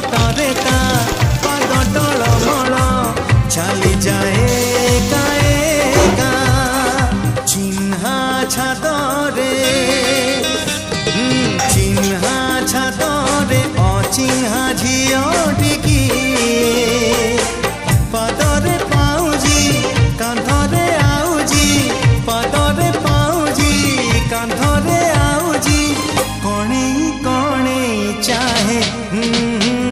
पटरे ता पाद टलमल चली जाए एका एका चिन्हा छादरे चिन्हा छादरे अचिन्हा झियोटिकी